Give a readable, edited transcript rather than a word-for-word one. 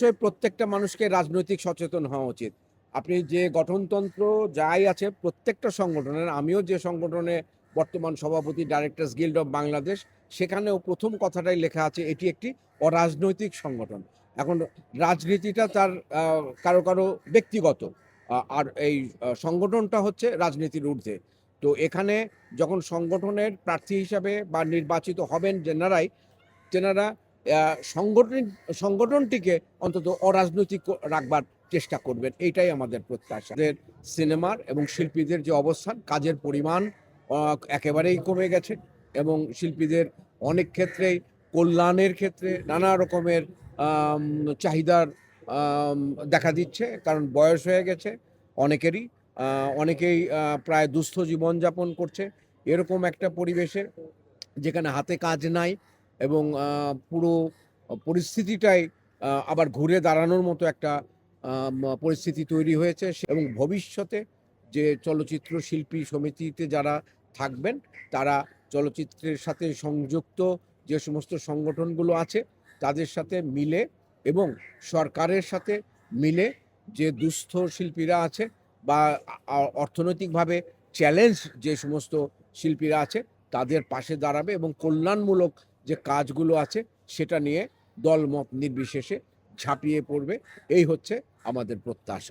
অবশ্যই প্রত্যেকটা মানুষকে রাজনৈতিক সচেতন হওয়া উচিত। আপনি যে গঠনতন্ত্র যাই আছে প্রত্যেকটা সংগঠনের, আমিও যে সংগঠনে বর্তমান সভাপতি ডাইরেক্টরস গিল্ড অফ বাংলাদেশ, সেখানেও প্রথম কথাটাই লেখা আছে এটি একটি অরাজনৈতিক সংগঠন। এখন রাজনীতিটা তার কারো, কারো ব্যক্তিগত। আর এই সংগঠনটা হচ্ছে রাজনীতির ঊর্ধ্বে। তো এখানে যখন সংগঠনের প্রার্থী হিসাবে বা নির্বাচিত হবেন তেনারা আ সংগঠন সংগঠনটিকে অন্তত অরাজনৈতিক রাখবার চেষ্টা করবেন। এইটাই আমাদের প্রত্যাশা। আমাদের সিনেমার এবং শিল্পীদের যে অবস্থান, কাজের পরিমাণ অ একেবারেই কমে গেছে এবং শিল্পীদের অনেক ক্ষেত্রেই কল্যাণের ক্ষেত্রে নানা রকমের আম চাহিদার আম দেখা দিচ্ছে। কারণ বয়স হয়ে গেছে অনেকেরই। আ অনেকেই প্রায় দুস্থ জীবনযাপন করছে। এরকম একটা পরিবেশে যেখানে হাতে কাজ নাই এবং পুরো পরিস্থিতিটাই আবার ঘুরে দাঁড়ানোর মতো একটা পরিস্থিতি তৈরি হয়েছে এবং ভবিষ্যতে যে চলচ্চিত্র শিল্পী সমিতিতে যারা থাকবেন তারা চলচ্চিত্রের সাথে সংযুক্ত যে সমস্ত সংগঠনগুলো আছে তাদের সাথে মিলে এবং সরকারের সাথে মিলে যে দুস্থ শিল্পীরা আছে বা অর্থনৈতিকভাবে চ্যালেঞ্জ যে সমস্ত শিল্পীরা আছে তাদের পাশে দাঁড়াবে এবং কল্যাণমূলক যে কাজগুলো আছে সেটা নিয়ে দলমত নির্বিশেষে ঝাঁপিয়ে পড়বে। এই হচ্ছে আমাদের প্রত্যাশা।